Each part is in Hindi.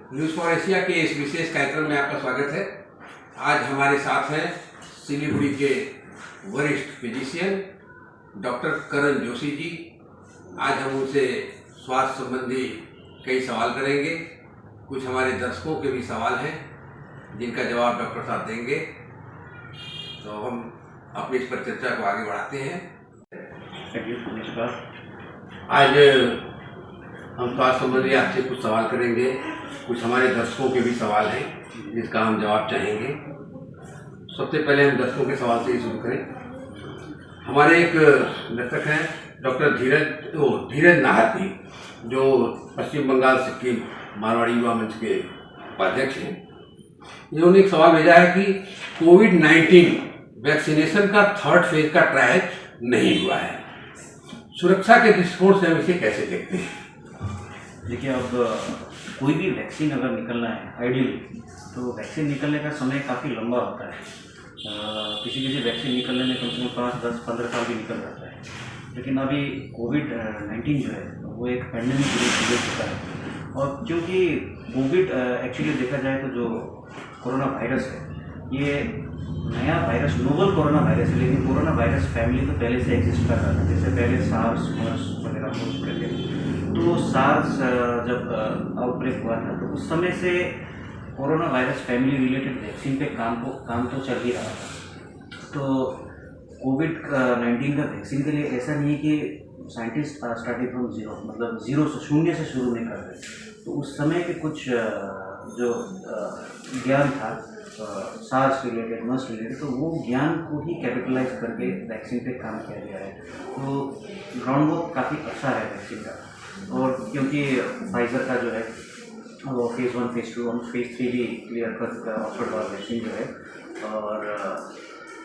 न्यूज़ फॉर एशिया के इस विशेष कार्यक्रम में आपका स्वागत है। आज हमारे साथ हैं सिलीगुड़ी के वरिष्ठ फिजिशियन डॉक्टर करण जोशी जी। आज हम उनसे स्वास्थ्य संबंधी कई सवाल करेंगे। कुछ हमारे दर्शकों के भी सवाल हैं जिनका जवाब डॉक्टर साहब देंगे। तो हम अपनी इस पर चर्चा को आगे बढ़ाते हैं। आज हम स्वास्थ्य संबंधी आपसे कुछ सवाल करेंगे। कुछ हमारे दर्शकों के भी सवाल हैं जिसका हम जवाब चाहेंगे। सबसे पहले हम दर्शकों के सवाल से ही शुरू करें। हमारे एक दर्शक हैं डॉक्टर धीरज नाहर, जो पश्चिम बंगाल सिक्किम मारवाड़ी युवा मंच के उपाध्यक्ष हैं। इन्होंने एक सवाल भेजा है कि कोविड-19 वैक्सीनेशन का थर्ड फेज का ट्रायल नहीं हुआ है, सुरक्षा के दृष्टिकोण से हम इसे कैसे देखते हैं? देखिए, अब कोई भी वैक्सीन अगर निकलना है आइडियली, तो वैक्सीन निकलने का समय काफ़ी लंबा होता है। किसी वैक्सीन निकलने में कम से कम 5, 10, 15 साल भी निकल जाता है। लेकिन अभी कोविड-19 जो है वो एक पैंडेमिक हो चुका है। और क्योंकि कोविड एक्चुअली देखा जाए तो जो कोरोना वायरस है, ये नया वायरस, नोवल कोरोना वायरस है, लेकिन कोरोना वायरस फैमिली तो पहले से एग्जिस्ट कर रहा था। जैसे पहले सार्स, मर्स वगैरह हो चुके थे। तो सार्स जब आउटब्रेक हुआ था तो उस समय से corona virus family related vaccine पे काम तो चल ही रहा था। तो कोविड-19 का वैक्सीन के लिए ऐसा नहीं है कि साइंटिस्ट स्टार्टिंग फ्रॉम जीरो, मतलब जीरो से, शून्य से शुरू नहीं कर रहे। तो उस समय के कुछ जो ज्ञान था सार्स रिलेटेड, मर्स रिलेटेड, तो वो ज्ञान को ही कैपिटलाइज करके वैक्सीन पे काम किया गया है। तो ग्राउंड वर्क काफ़ी अच्छा है वैक्सीन का। और क्योंकि फाइजर का जो है वो फेज़ 1, फेज़ 2 और फेज़ 3 भी क्लियर कर चुका है ऑक्सफोर्ड वाला वैक्सीन जो है। और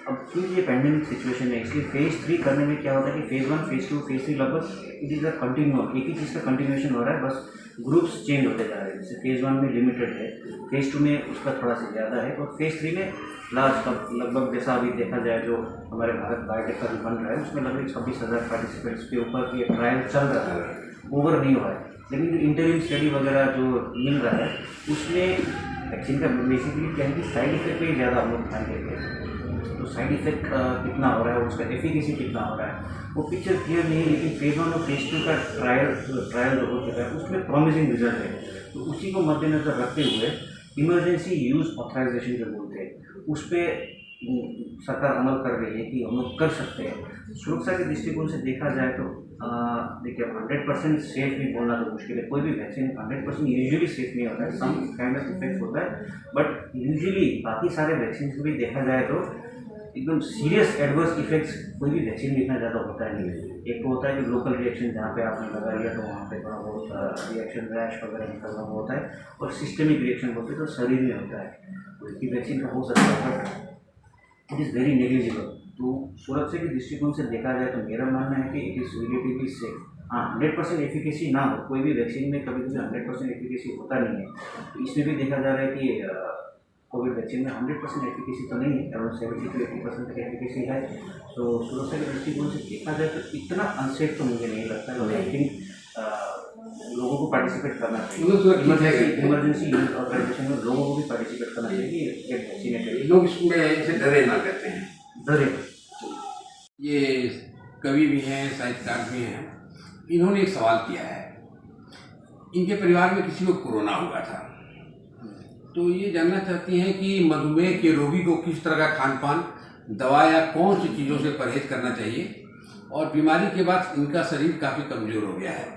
अब क्योंकि ये पैंडेमिक सिचुएशन है, इसलिए फेज़ 3 करने में क्या होता है कि फेज़ 1, फेज़ 2, फेज़ 3 लगभग इट इज़ अ कंटिन्यूअस, एक ही चीज़ का कंटिन्यूएशन हो रहा है, बस ग्रुप्स चेंज होते जा रहे हैं। जैसे फेज़ 1 में लिमिटेड है, फेज़ 2 में उसका थोड़ा सा ज़्यादा है, और फेज़ 3 में लार्ज का लगभग, जैसा अभी देखा जाए जो हमारे भारत बायोटेक का जो बन रहा है उसमें लगभग 26,000 पार्टिसिपेंट्स के ऊपर ये ट्रायल चल रहा है, ओवर नहीं हुआ है। लेकिन जो इंटरिम स्टडी वगैरह जो मिल रहा है उसमें वैक्सीन का बेसिकली क्या है कि साइड इफेक्ट पे ज़्यादा हम लोग ध्यान देते हैं। तो साइड इफेक्ट कितना हो रहा है, उसका एफिकेसी कितना हो रहा है, वो पिक्चर क्लियर नहीं है। लेकिन फेज़ 1 और फेज़ 2 का ट्रायल जो हो चुका है उसमें प्रॉमिसिंग रिजल्ट है। तो उसी को मद्देनजर रखते हुए इमरजेंसी यूज़ ऑथराइजेशन जो बोलते हैं उस पर सरकार अमल कर रही है कि हम लोग कर सकते हैं। सुरक्षा के दृष्टिकोण से देखा जाए तो देखिए, 100% सेफ भी बोलना तो मुश्किल है। कोई भी वैक्सीन 100% यूजुअली सेफ नहीं होता है, सम काइंड ऑफ इफेक्ट होता है। बट यूजुअली बाकी सारे वैक्सीन को भी देखा जाए तो एकदम सीरियस एडवर्स इफेक्ट्स कोई भी वैक्सीन में इतना ज़्यादा होता है नहीं। एक तो होता है कि लोकल रिएक्शन, जहाँ पे आपने लगा लिया तो वहाँ पे थोड़ा बहुत रिएक्शन, रैश वगैरह निकलना होता है, और सिस्टमिक रिएक्शन होते हैं तो शरीर में होता है। तो इसकी वैक्सीन का हो सकता है, but it is very negligible. तो सुरक्षा के दृष्टिकोण से देखा जाए तो मेरा मानना है कि इट इज़ रिलेटिवली सेफ। हाँ, 100% एफिकेसी ना हो, कोई भी वैक्सीन में कभी 100% एफिकेसी होता नहीं है। तो इसमें भी देखा जा रहा है कि कोविड वैक्सीन में 100% एफिकेसी तो नहीं है, अराउंड 70 to 80% तक एफिकेसी है। तो सुरक्षा के दृष्टिकोण से देखा जाए तो इतना अनसेफ तो मुझे नहीं लगता है। आई थिंक लोगों को पार्टिसिपेट करना चाहिए। इमरजेंसी यूज ऑथराइजेशन में लोगों को भी पार्टिसिपेट करना चाहिए, गेट वैक्सीनेटेड। लोग इसमें इसे डरे ना कहते हैं, डरे। ये कवि भी हैं, साहित्यकार भी हैं। इन्होंने एक सवाल किया है, इनके परिवार में किसी को कोरोना हुआ था, तो ये जानना चाहती हैं कि मधुमेह के रोगी को किस तरह का खान पान, दवा या कौन सी चीज़ों से परहेज करना चाहिए। और बीमारी के बाद इनका शरीर काफ़ी कमज़ोर हो गया है,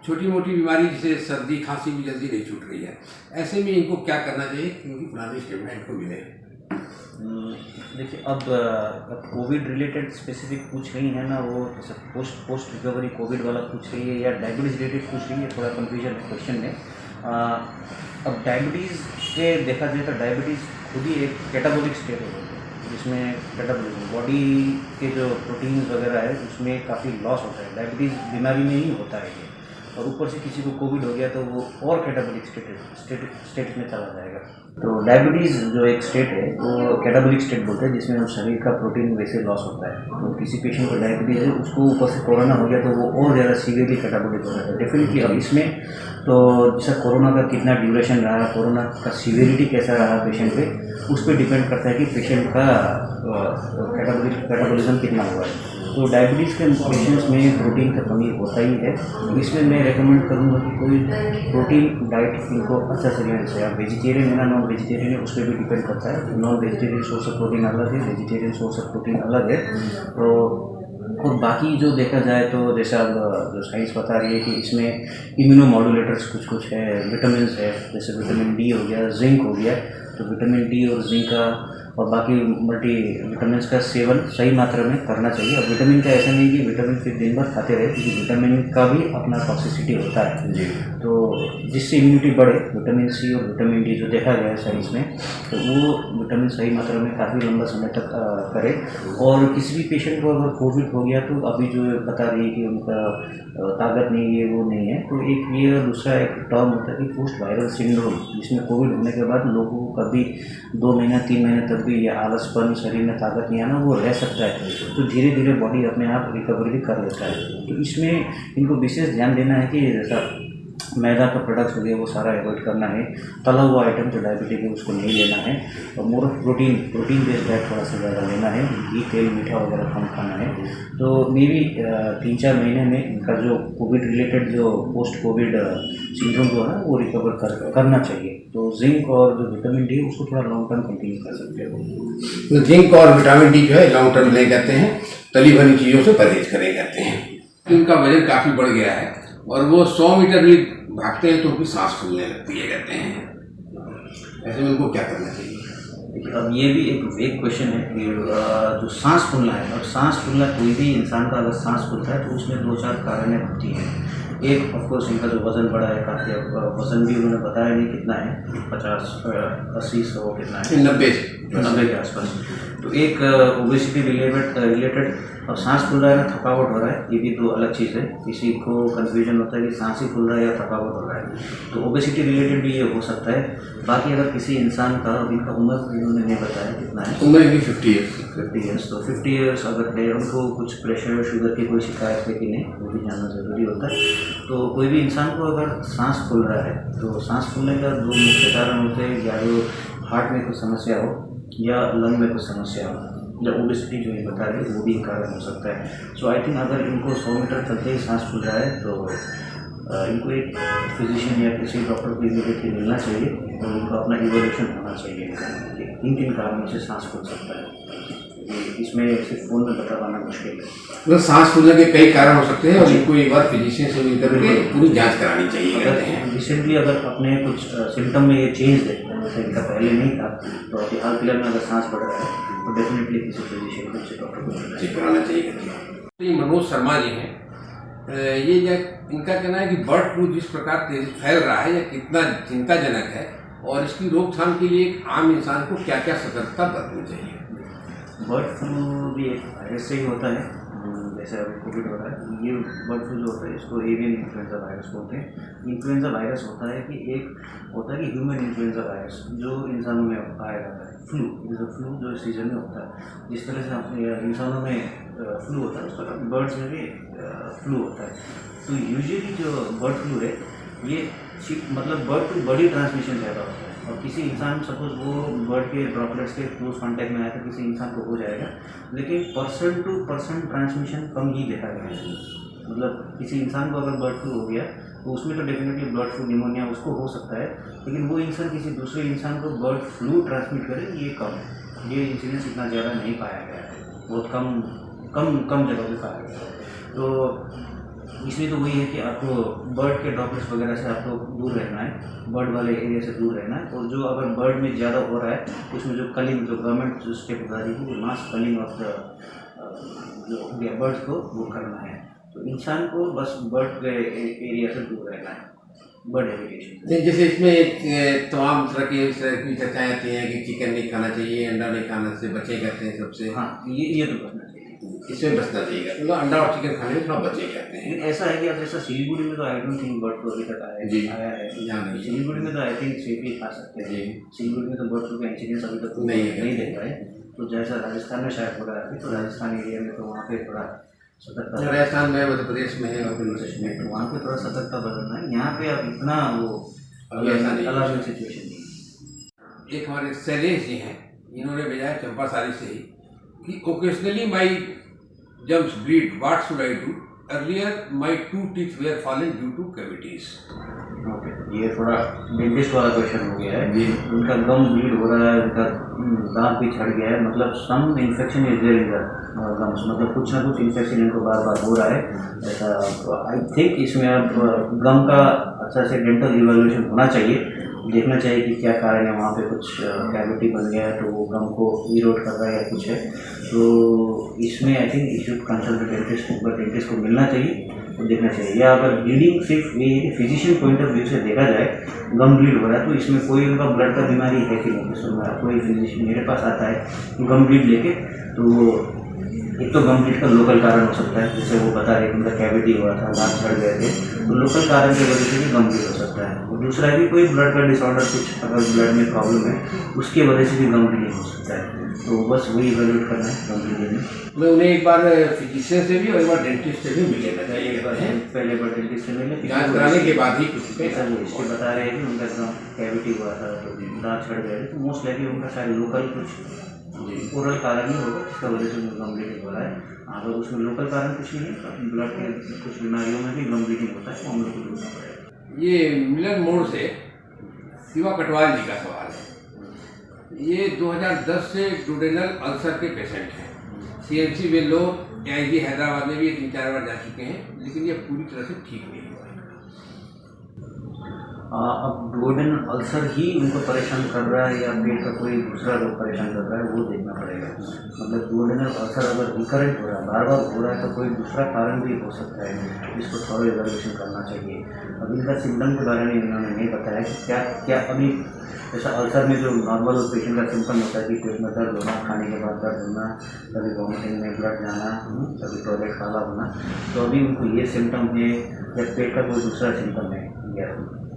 छोटी मोटी बीमारी जैसे सर्दी खांसी भी जल्दी नहीं छूट रही है। ऐसे में इनको क्या करना चाहिए क्योंकि पुरानी स्टेटमेंट को मिले? देखिए, अब कोविड रिलेटेड स्पेसिफिक पूछ रही है ना, वो जैसे पोस्ट रिकवरी कोविड वाला पूछ रही है या डायबिटीज़ रिलेटेड पूछ रही है, थोड़ा कन्फ्यूजन है क्वेश्चन में। अब डायबिटीज़ के देखा जाए तो डायबिटीज़ खुद ही एक कैटाबोलिक स्टेट होती है, जिसमें कैटाबोलिज्म बॉडी के जो प्रोटीन्स वगैरह है उसमें काफ़ी लॉस होता है। डायबिटीज़ बीमारी में ही होता है ये, और ऊपर से किसी को कोविड हो गया तो वो और कैटाबोलिक स्टेट में चला जाएगा। तो डायबिटीज़ जो एक स्टेट है वो कैटाबोलिक स्टेट बोलते हैं, जिसमें शरीर का प्रोटीन वैसे लॉस होता है। तो किसी पेशेंट को डायबिटीज़ है, उसको ऊपर से कोरोना हो गया तो वो और ज़्यादा सीवियरली कैटाबोलिक हो जाता है डेफिनेटली। अब इसमें तो जैसा कोरोना का कितना ड्यूरेशन रहा, कोरोना का सीवियरिटी कैसा रहा पेशेंट पे, उस पर डिपेंड करता है कि पेशेंट का कैटाबॉलिज्म कितना हुआ है। तो डायबिटीज़ के पेशेंट्स में प्रोटीन का कमी होता ही है। तो इसमें मैं रेकमेंड करूँगा कि कोई प्रोटीन डाइट इनको अच्छा से लेना चाहिए। आप वेजिटेरियन है ना नॉन वेजिटेरियन है, उस पर भी डिपेंड करता है। Non vegetarian source of protein अलग है, वेजिटेरियन सोर्स ऑफ प्रोटीन अलग है। तो और बाकी जो देखा जाए तो जैसे अब जो साइंस बता रही है कि इसमें इम्यूनोमॉड्यूलेटर्स कुछ कुछ है, विटामिन है, जैसे विटामिन डी हो गया, जिंक हो गया। तो विटामिन डी और जिंक का और बाकी मल्टी विटामिन का सेवन सही मात्रा में करना चाहिए। और विटामिन का ऐसा नहीं कि विटामिन फिर दिन भर खाते रहे, क्योंकि विटामिन का भी अपना टॉक्सिसिटी होता है जी। तो जिससे इम्यूनिटी बढ़े, विटामिन सी और विटामिन डी जो देखा गया है साइंस में, तो वो विटामिन सही मात्रा में काफ़ी लंबा समय तक करे। और किसी भी पेशेंट को अगर कोविड हो गया तो अभी जो बता रही है कि उनका ताकत नहीं है, वो नहीं है, तो एक ये दूसरा एक टर्म होता है कि पोस्ट वायरल सिंड्रोम, जिसमें कोविड होने के बाद लोगों को कभी 2 महीना 3 महीने तक भी ये आलसपन, शरीर में ताकत नहीं आना, वो रह सकता है। तो धीरे धीरे बॉडी अपने आप रिकवरी भी कर लेता है। तो इसमें इनको विशेष ध्यान देना है कि जैसा मैदा का प्रोडक्ट्स हो गया वो सारा अवॉइड करना है। तला हुआ आइटम जो डायबिटिक है उसको नहीं लेना है। और more of protein based diet थोड़ा सा ज़्यादा लेना है। घी, तेल, मीठा वगैरह कम खाना है। तो मे बी 3-4 महीने में इनका जो कोविड रिलेटेड जो पोस्ट कोविड सिंड्रोम जो है वो रिकवर करना चाहिए। तो जिंक और जो विटामिन डी उसको थोड़ा लॉन्ग टर्म कंटिन्यू कर सकते हो। तो जिंक और विटामिन डी जो है लॉन्ग टर्म ले कहते हैं, तली भरी चीज़ों से परहेज करें कहते हैं। इनका वजन काफ़ी बढ़ गया है और वो 100 मीटर भी भागते हैं तो उनकी सांस फूलने लगती है कहते हैं। ऐसे में उनको क्या करना चाहिए? देखिए, अब ये भी एक वेग क्वेश्चन है कि जो सांस फूलना है, और सांस फूलना कोई भी इंसान का अगर सांस फूलता है तो उसमें 2-4 कारणें होती हैं। एक ऑफकोर्स इनका जो वज़न बढ़ा है काफ़ी, वज़न भी उन्होंने बताया नहीं कितना है, 50, 80, 100 कितना है, 90 के आसपास। तो एक ओबेसिटी रिलेटेड और सांस फूल रहा है ना थकावट हो रहा है, ये भी 2 अलग चीज़ है। किसी को कन्फ्यूजन होता है कि सांस ही फूल रहा है या थकावट हो रहा है, तो ओबेसिटी रिलेटेड भी ये हो सकता है। बाकी अगर किसी इंसान का, अभी का उम्र इन्होंने नहीं बताया कितना है, उम्र भी 50 ईयर्स, तो 50 ईयर्स अगर है, उनको कुछ प्रेशर शुगर की कोई शिकायत है कि नहीं, वो भी जानना ज़रूरी होता है। तो कोई भी इंसान को अगर सांस फूल रहा है तो सांस फूलने का 2 मुख्य कारण होते हैं, या तो हार्ट में कुछ समस्या हो या लंग में कुछ समस्या हो, या ओबेसिटी जो ये बता रहे हैं वो भी एक कारण हो सकता है। सो आई थिंक अगर इनको 100 मीटर चलते ही सांस फूल रहा है तो इनको एक फिजिशियन या किसी डॉक्टर को इमीडिएटली मिलना चाहिए और इनको अपना इवोल्यूशन होना चाहिए कि 3 कारणों से सांस फूल सकता है। इसमें सिर्फ फ़ोन में बता पाना मुश्किल है। मतलब सांस फूलने के कई कारण हो सकते हैं और इनको एक बार फिजिशियन से मिल करके पूरी जांच करानी चाहिए कहते हैं। रिसेंटली अगर अपने कुछ सिम्टम में ये चेंज देखते हैं, इनका पहले नहीं था, तो अभी हाल फिलहाल में अगर सांस बढ़ रहा है तो डेफिनेटली किसी फिजिशियन को, किसी डॉक्टर को चेक कराना चाहिए। तो ये मनोज शर्मा जी हैं, ये इनका कहना है कि बर्ड फ्लू जिस प्रकार तेजी फैल रहा है यह कितना चिंताजनक है और इसकी रोकथाम के लिए एक आम इंसान को क्या क्या सतर्कता बरतनी चाहिए? बर्ड फ्लू भी एक वायरस से ही होता है, जैसे अभी कोविड हो रहा है। ये बर्ड फ्लू जो होता है इसको एवियन इन्फ्लुएंजा वायरस बोलते हैं। इन्फ्लुएंजा वायरस होता है कि एक होता है कि ह्यूमन इन्फ्लुएंजा वायरस जो इंसानों में पाया जाता है। फ्लू जो सीजन में होता है, जिस तरह से अपने इंसानों में फ्लू होता है उस तरह बर्ड्स में भी फ्लू होता है। तो यूजुअली जो बर्ड फ्लू है ये मतलब बर्ड टू बॉडी ट्रांसमिशन ज़्यादा होता है। और किसी इंसान, सपोज वो बर्ड के ड्रॉपलेट्स के क्लोज कॉन्टैक्ट में आया तो किसी इंसान को हो जाएगा, लेकिन पर्सन टू पर्सन ट्रांसमिशन कम ही देखा गया है। मतलब किसी इंसान को अगर बर्ड फ्लू हो गया तो उसमें तो डेफिनेटली बर्ड फ्लू निमोनिया उसको हो सकता है, लेकिन वो इंसान किसी दूसरे इंसान को बर्ड फ्लू ट्रांसमिट करे ये कम है। ये इंसिडेंस इतना ज़्यादा नहीं पाया गया है, बहुत कम जगह पे पाया गया है। तो इसमें तो वही है कि आपको बर्ड के ड्रॉपलेट्स वगैरह से आपको दूर रहना है, बर्ड वाले एरिया से दूर रहना है। और जो अगर बर्ड में ज़्यादा हो रहा है उसमें जो कलिंग, जो गवर्नमेंट जो स्टेप बता रही है, वो मास कलिंग ऑफ द जो बर्ड्स को वो करना है। तो इंसान को बस बर्ड के एरिया से दूर रहना है, बर्ड हेबिटेशन। जैसे इसमें तमाम तरह की चर्चाएँ आती हैं कि चिकन नहीं खाना चाहिए, अंडा नहीं खाना से बचे कहते हैं सबसे। हाँ, ये तो बचना चाहिए, इसमें बचना चाहिए, मतलब अंडा और चिकन खाने में थोड़ा बचे कहते हैं। ऐसा है कि अब जैसा सिलीगुड़ी में तो I don't think bird flu अभी तक आया है। सिलीगुड़ी में तो आई थिंक सेफ ही खा सकते हैं। सिलीगुड़ी में तो बर्ड फ्लू का इंसिडेंस अभी तक नहीं देखा है। तो जैसा राजस्थान में शायद हो रहा है, तो राजस्थान एरिया में तो वहाँ पे थोड़ा सतर्कता राजस्थान में, मध्य प्रदेश में है और भी प्रदेश में। तो वहाँ पे थोड़ा सतर्कता बरतना है। यहाँ पे अब इतना वो अभी ऐसा नहीं है। अलग सिचुएशन नहीं है। एक हमारे शैलेश जी हैं, इन्होंने भेजा है चंपा सारी से ही कि occasionally my germs bleed, what should I do? Earlier my 2 teeth were fallen due to cavities. Okay, ये थोड़ा डेंटिस्ट वाला क्वेश्चन हो गया है। जी। उनका गम ब्लीड हो रहा है, उनका दांत भी छड़ गया है, मतलब some infection is there in the gums, मतलब कुछ ना कुछ इन्फेक्शन इनको बार बार हो रहा है ऐसा। आई थिंक इसमें अब गम का अच्छा से डेंटल इवैल्यूएशन होना चाहिए, देखना चाहिए कि क्या कारण है, वहाँ पे कुछ कैविटी बन गया है तो वो गम को इरोड कर रहा है या कुछ है। तो इसमें I think issue consult dentist को, डेंटिस्ट को मिलना चाहिए और देखना चाहिए। या अगर ब्लीडिंग सिर्फ ये फिजिशियन पॉइंट ऑफ व्यू से देखा जाए, गम ब्लीड हो रहा है तो इसमें कोई उनका ब्लड का बीमारी है कि नहीं। तो कोई फिजिशियन मेरे पास आता है गम ब्लीड लेके, तो एक तो गम ब्लीड का लोकल कारण हो सकता है, जैसे वो बता रहे कि उनका कैविटी हुआ था, दांत झड़ गए थे, तो लोकल कारण की वजह से भी गम ब्लीड हो सकता है। और दूसरा भी कोई ब्लड का डिसऑर्डर, कुछ अगर ब्लड में प्रॉब्लम है उसकी वजह से भी गम ब्लीडिंग हो सकता है। तो बस वही इवैल्यूएट करना है गम ब्लीडिंग में। मैं उन्हें एक बार फिजिशियन से भी और एक बार डेंटिस्ट से भी मिले पहले बार डेंटिस्ट से मिले, जांच कराने के बाद ही कुछ ऐसा वो इसके बता रहे हैं कि उनका एकदम कैविटी हुआ था तो दांत छड़ गए थे, तो मोस्ट लाइकली उनका शायद लोकल कुछ ओरल कारण ही होगा जिसका वजह से उनको गम ब्लीडिंग हो रहा है। अगर उसमें लोकल कारण कुछ नहीं है, ब्लड के कुछ बीमारियों में भी गम ब्लीडिंग होता है, तो हम लोग को ढूंढना पड़ेगा। ये मिलन मोड़ से शिवा कटवाल जी का सवाल है। ये 2010 से डुडेनल अल्सर के पेशेंट हैं। CMC वेल्लोर, AIG हैदराबाद में भी 3-4 बार जा चुके हैं, लेकिन ये पूरी तरह से ठीक नहीं हुआ है। अब डुओडेनल अल्सर ही उनको परेशान कर रहा है या पेट का कोई दूसरा रोग परेशान कर रहा है, वो देखना पड़ेगा। मतलब डुओडेनल अल्सर अगर रिकरेंट हो रहा है, बार बार हो रहा है, तो कोई दूसरा कारण भी हो सकता है, जिसको थोड़ा इवैल्यूएशन करना चाहिए। अब इनका सिम्टम के बारे में इन्होंने नहीं बताया कि क्या क्या अभी जैसा अल्सर में जो नॉर्मल पेशेंट का सिम्टम होता है कि पेट में दर्द होना, खाने के बाद दर्द होना, कभी वॉमिटिंग में ब्लड जाना, कभी टॉयलेट काला होना, तो अभी उनको ये सिम्टम है या पेट का कोई दूसरा सिम्टम है या,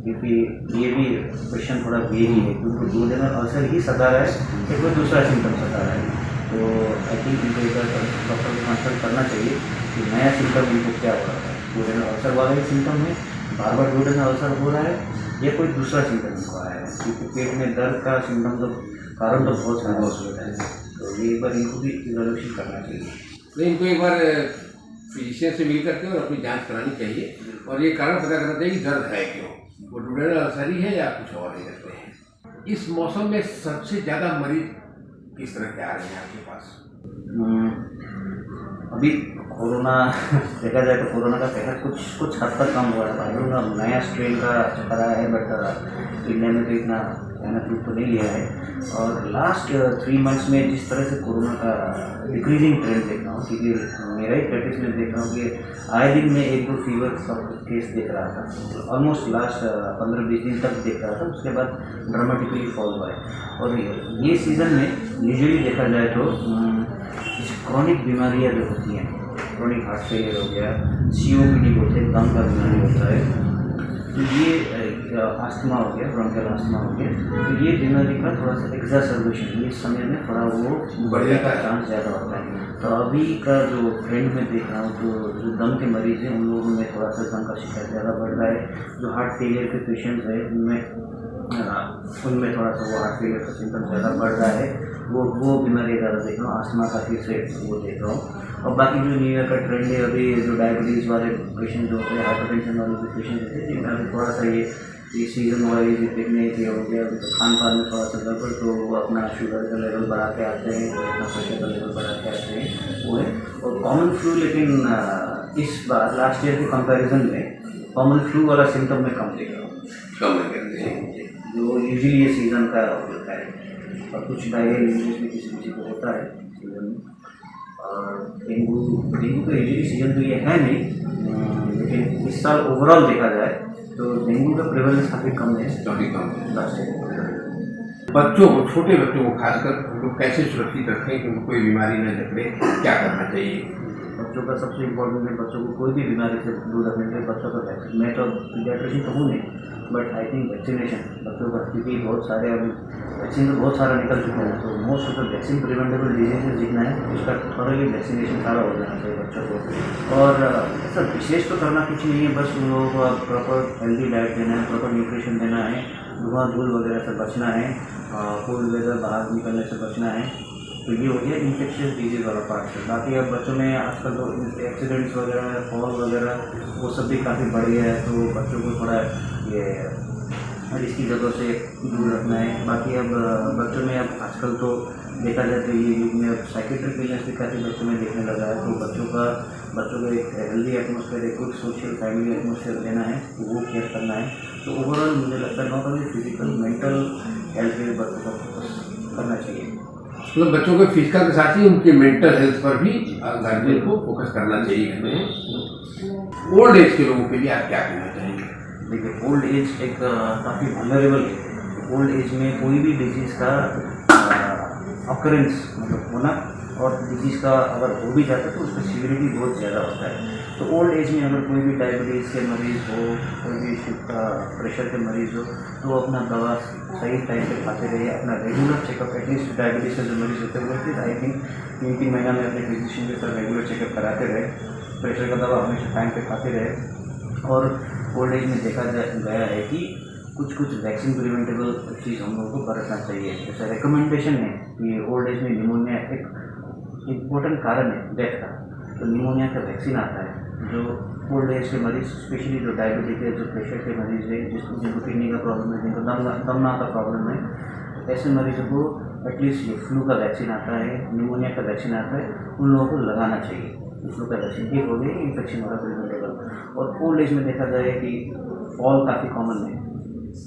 क्योंकि ये भी क्वेश्चन थोड़ा ये ही है, क्योंकि डुओडेनल अल्सर ही सता रहा है या कोई दूसरा सिम्टम सता रहा है। तो आई थिंक इनको एक बार डॉक्टर को कंसल्ट करना चाहिए कि नया सिम्टम इनको क्या हो रहा है, डुओडेनल अल्सर वाला ही सिम्टम है, बार बार डुओडेनल अल्सर हो रहा है या कोई दूसरा सिम्टम इनको आया है, क्योंकि पेट में दर्द का सिम्टम तो कारण तो बहुत सारा होता है। तो ये एक बार इनको भी इवैल्यूएशन करना चाहिए। तो इनको एक बार फिजिशियन से मिल करके और अपनी जांच करानी चाहिए और ये कारण पता करना चाहिए कि दर्द है क्यों, वो डुओडेनल अल्सर ही है या कुछ और ही करते हैं। इस मौसम में सबसे ज़्यादा मरीज किस तरह के आ रहे हैं आपके पास? अभी कोरोना देखा जाए तो कोरोना का कहर कुछ हद तक कम हुआ है। मालूंगा नया स्ट्रेन का चक्कर आया है, बट इंडिया में तो इतना भयानक रूप तो नहीं लिया है। और लास्ट 3 मंथ्स में जिस तरह से कोरोना का डिक्रीजिंग ट्रेंड देख रहा हूँ, क्योंकि मेरा ही प्रैक्टिस में देख रहा हूँ कि आए दिन में 1-2 फीवर का केस देख रहा था, ऑलमोस्ट लास्ट 15-20 दिन तक देख रहा था, उसके बाद ड्रामेटिकली फॉल हुआ है। और ये सीज़न में यूजुअली देखा जाए तो क्रॉनिक बीमारियाँ जो होती हैं, क्रॉनिक हार्ट फेलियर हो गया, COPD बोलते हैं, दम का बीमारी होता है, तो ये आस्थमा हो गया, ब्रोंकियल आस्थमा हो गया, तो ये बीमारी का थोड़ा सा एक्सासर्बेशन इस समय में थोड़ा वो बढ़ने का चांस ज़्यादा होता है। तो अभी का जो ट्रेंड में देख रहा हूँ, तो जो दम के मरीज़ हैं उन लोगों में थोड़ा सा दम का शिकायत ज़्यादा बढ़ रहा है। जो हार्ट फेलियर के पेशेंट्स हैं उनमें थोड़ा सा वो हार्ट फेलियर का सिम्टम ज़्यादा बढ़ रहा है, वो बीमारी ज़्यादा देख रहा हूँ। आस्थमा का फिर से वो देख रहा हूँ। और बाकी जो न्यू ईयर का ट्रेंड है, अभी जो डायबिटीज़ वाले पेशेंट जो होते हैं, हाइपरटेंशन वाले जो पेशेंट होते हैं, जिनका अभी थोड़ा सा ये सीजन वाइज देखने के हो गया, तो खान पान में थोड़ा सा गड़बड़, तो वो अपना शुगर का लेवल बढ़ा के आते हैं, अपना प्रेशर का लेवल बढ़ा के आते हैं, वो है। और कॉमन फ्लू, लेकिन इस बार लास्ट ईयर के कंपैरिजन में कॉमन फ्लू वाला सिम्टम में कम देख रहा हूँ, कम करते हैं जो यूजुअली ये सीज़न का होता है। और कुछ डायरिया यूजुअली में किसी को होता है सीजन में। और डेंगू का यूजुअली सीजन तो ये है नहीं, लेकिन इस साल ओवरऑल देखा जाए तो डेंगू का प्रेवलेंस काफ़ी कम है, काफ़ी कम है। Last year. बच्चों को, छोटे बच्चों को खासकर हम लोग कैसे सुरक्षित रखें कि उनको कोई बीमारी न जकड़े, क्या करना चाहिए? बच्चों का सबसे इम्पोर्टेंट है, बच्चों को कोई भी बीमारी से दूर रखने के लिए बच्चों का वैक्सीन, मैं तो पीडियाट्रिशियन तो हूँ नहीं, बट आई थिंक वैक्सीनेशन बच्चों का, क्योंकि बहुत सारे अभी वैक्सीन तो बहुत सारा निकल चुका है, तो most of the vaccine preventable diseases जितना है उसका थोड़ा वैक्सीनेशन सारा हो जाना चाहिए बच्चों को। और ऐसा विशेष तो करना कुछ नहीं है, बस उन लोगों को प्रॉपर हेल्दी डाइट देना है, प्रॉपर न्यूट्रिशन देना है, धुआं धूल वगैरह से बचना है, कोल्ड वेदर बाहर निकलने से बचना है। तो ये हो गया इन्फेक्शियस डिजीज़ वाला पार्ट है। बाकी अब बच्चों में आजकल तो एक्सीडेंट्स वगैरह, फॉल वगैरह वो सब भी काफ़ी बढ़ गया है, तो बच्चों को थोड़ा ये इसकी जगह से दूर रखना है। बाकी अब बच्चों में अब आजकल तो देखा जाए तो ये युग में अब साइकेट्रिक इलनेस भी काफ़ी बच्चों में देखने लगा है, तो बच्चों को एक हेल्दी एटमोसफेयर, एक गुड सोशल फैमिली एटमोसफेयर देना है, तो वो केयर करना है। तो ओवरऑल मुझे लगता है not only physical, mental health पे बच्चों का फोकस करना चाहिए। मतलब बच्चों के फिजिकल के साथ ही उनके मेंटल हेल्थ पर भी गार्जियन को फोकस करना चाहिए हमें। ओल्ड एज के लोगों के लिए आप क्या कहना चाहेंगे? देखिए, ओल्ड एज एक काफ़ी वल्नरेबल है। ओल्ड एज में कोई भी डिजीज़ का ऑकरेंस मतलब होना, और डिजीज़ का अगर हो भी जाता है तो उसका सीवियरिटी बहुत ज़्यादा होता है। तो ओल्ड एज में अगर कोई भी डायबिटीज़ के मरीज़ हो, कोई भी प्रेशर के मरीज़ हो, तो वो अपना दवा सही टाइम पे खाते रहे, अपना रेगुलर चेकअप, एटलीस्ट डायबिटीज़ के जो मरीज़ होते हैं वो आई थिंक 3-3 महीना में अपने फिजिशियन के साथ रेगुलर चेकअप कराते रहे, प्रेशर का दवा हमेशा टाइम पे खाते रहे। और ओल्ड एज में देखा गया है कि कुछ वैक्सीन प्रिवेंटेबल चीज़ हम लोगों को बरतना चाहिए। जैसे रिकमेंडेशन है कि ओल्ड एज में निमोनिया एक इम्पोर्टेंट कारण है डेथ का, तो निमोनिया का वैक्सीन आता है जो ओल्ड एज के मरीज, स्पेशली जो डायबिटिक है, जो प्रेशर के मरीज है, जिनको किडनी का प्रॉब्लम है, जिनको दमना का प्रॉब्लम है, ऐसे मरीजों को एटलीस्ट ये फ्लू का वैक्सीन आता है, निमोनिया का वैक्सीन आता है, उन लोगों को लगाना चाहिए। फ्लू का वैक्सीन एक हो गया इन्फेक्शन वाला प्रिवेंटेबल। और ओल्ड एज में देखा जाए कि फॉल काफ़ी कॉमन है,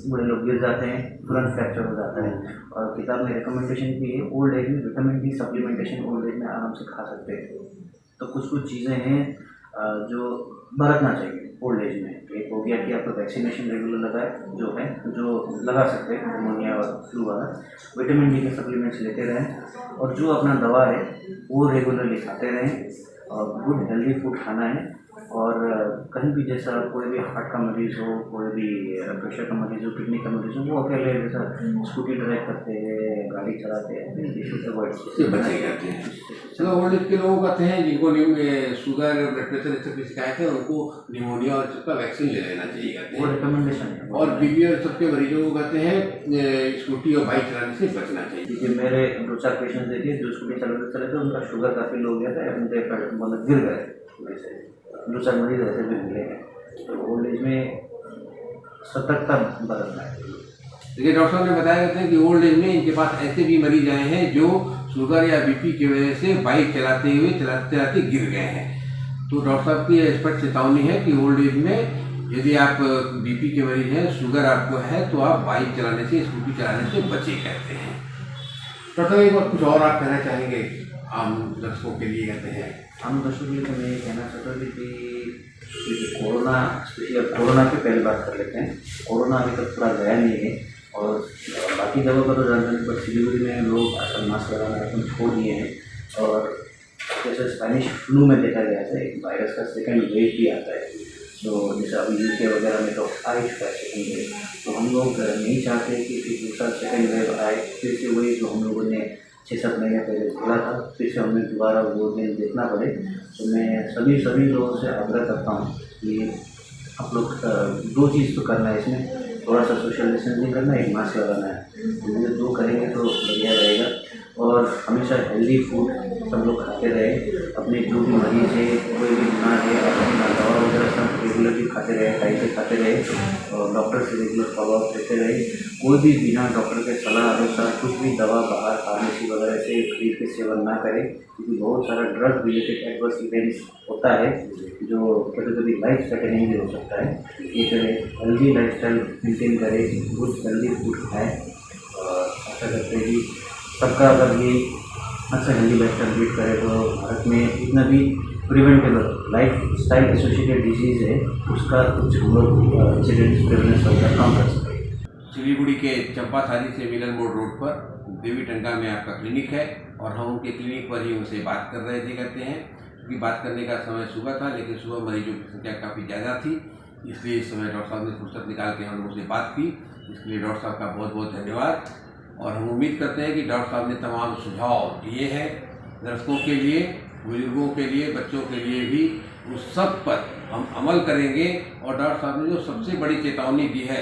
बूढ़े लोग गिर जाते हैं, तुरंत फ्रैक्चर हो जाता है। और किताब में रिकमेंडेशन भी है ओल्ड एज में vitamin D supplementation old age में आराम से खा सकते हैं। तो कुछ चीज़ें हैं जो बरतना चाहिए ओल्ड एज में। एक हो गया कि आपको वैक्सीनेशन रेगुलर लगाए, जो लगा सकते हैं निमोनिया और फ्लू वाला, विटामिन डी के सप्लीमेंट्स लेते रहें, और जो अपना दवा है वो रेगुलरली खाते रहें, और गुड हेल्दी फूड खाना है। और कहीं भी जैसा कोई भी हार्ट का मरीज़ हो, कोई भी प्रेशर का मरीज़ हो, किडनी का मरीज़ हो, वो अकेले जैसा स्कूटी ड्राइव करते हैं, गाड़ी चलाते हैं, से बचे जाते हैं। चलो, ओल्ड एज के लोग कहते हैं जिनको शुगर, ब्लड प्रेशर इस सब की शिकायत है, उनको निमोनिया और सबका वैक्सीन ले लेना चाहिए कहते हैं, वो रिकमेंडेशन है। और बीपी और सबके मरीजों को कहते हैं स्कूटी और बाइक चलाने से बचना चाहिए। क्योंकि मेरे 2-4 पेशेंट देखिए जो स्कूटी चलाते उनका शुगर काफ़ी लो गया था, उनके मतलब गिर गए, वैसे 2-4 मरीज ऐसे भी मिले हैं। तो ओल्ड एज में सतर्कता बरतना है। देखिए, डॉक्टर साहब ने बताया जाता है कि ओल्ड एज में इनके पास ऐसे भी मरीज आए हैं जो शुगर या बीपी की वजह से बाइक चलाते चलाते गिर गए हैं। तो डॉक्टर साहब की स्पष्ट चेतावनी है कि ओल्ड एज में यदि आप बीपी के मरीज हैं, शुगर आपको है, तो आप बाइक चलाने से, स्कूटी चलाने से बचे कहते हैं। डॉक्टर साहब, एक बार कुछ और आप कहना चाहेंगे आम दर्शकों के लिए? कहते हैं आम दर्शकों के लिए तो मैं ये कहना चाहता हूँ कि कोरोना, स्पेशली अब कोरोना की पहले बात कर लेते हैं। कोरोना अभी तक पूरा गया नहीं है, और बाकी जगहों पर तो जानते हैं, पर सिलीगुड़ी में लोग आजकल मास्क लगाना एकदम छोड़ दिए हैं। और जैसे स्पेनिश फ्लू में देखा गया था, एक वायरस का सेकेंड वेव भी आता है, तो जैसे अभी यूके वगैरह में तो आ ही चुका है सेकेंड वेव। तो हम लोग नहीं चाहते कि फिर दूसरा सेकेंड वेव आए, फिर से वही जो हम लोगों ने 6-7 महीने पहले बोला था, फिर से हमें दोबारा वो दिन देखना पड़े। तो मैं सभी लोगों से आग्रह करता हूँ कि आप लोग 2 चीज़ तो करना है इसमें, थोड़ा सा सोशल डिस्टेंसिंग करना है, एक मास्क लगाना है। तो ये 2 करेंगे तो बढ़िया रहेगा। और हमेशा हेल्दी फूड सब लोग खाते रहे, अपने जो भी मरीज़ है, कोई भी बीमार है, अपना दवा वगैरह सब रेगुलरली खाते रहे, टाइम से खाते रहे, और डॉक्टर से रेगुलर फॉलोअप लेते रहे। कोई भी बिना डॉक्टर के सलाह अनुसार कुछ भी दवा बाहर फार्मेसी वगैरह से खरीद के सेवन ना करें, क्योंकि बहुत सारा ड्रग रिलेटेड एडवर्स इवेंट्स होता है जो कभी लाइफ थ्रेटनिंग भी हो सकता है। ये करें, हेल्दी लाइफस्टाइल मेंटेन करें, गुड हेल्दी फूड खाएँ, और ऐसा करते हैं कि सबका अगर ये अच्छा हेल्दी लाइफस्टाइल लीड करे तो भारत में इतना भी preventable life style associated disease है, उसका कुछ हम लोग इंसिडेंट्स प्रिवेलेंस वगैरह कम कर सकते हैं। सिलीगुड़ी के चंपासारी से मिलन मोड़ रोड पर देवी टंका में आपका क्लिनिक है, और हम उनके क्लिनिक पर ही उनसे बात कर रहे थे। कहते हैं की बात करने का समय सुबह था, लेकिन सुबह मरीजों की संख्या काफ़ी ज़्यादा थी, इसलिए इस समय डॉक्टर साहब ने फुर्सत निकाल के हम लोगों से बात की। इसके लिए डॉक्टर साहब का बहुत बहुत धन्यवाद। और हम उम्मीद करते हैं कि डॉक्टर साहब ने तमाम सुझाव दिए हैं दर्शकों के लिए, बुजुर्गों के लिए, बच्चों के लिए भी, उस सब पर हम अमल करेंगे। और डॉक्टर साहब ने जो सबसे बड़ी चेतावनी दी है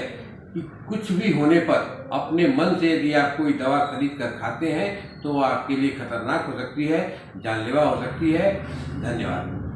कि कुछ भी होने पर अपने मन से यदि आप कोई दवा खरीद कर खाते हैं तो वो आपके लिए खतरनाक हो सकती है, जानलेवा हो सकती है। धन्यवाद।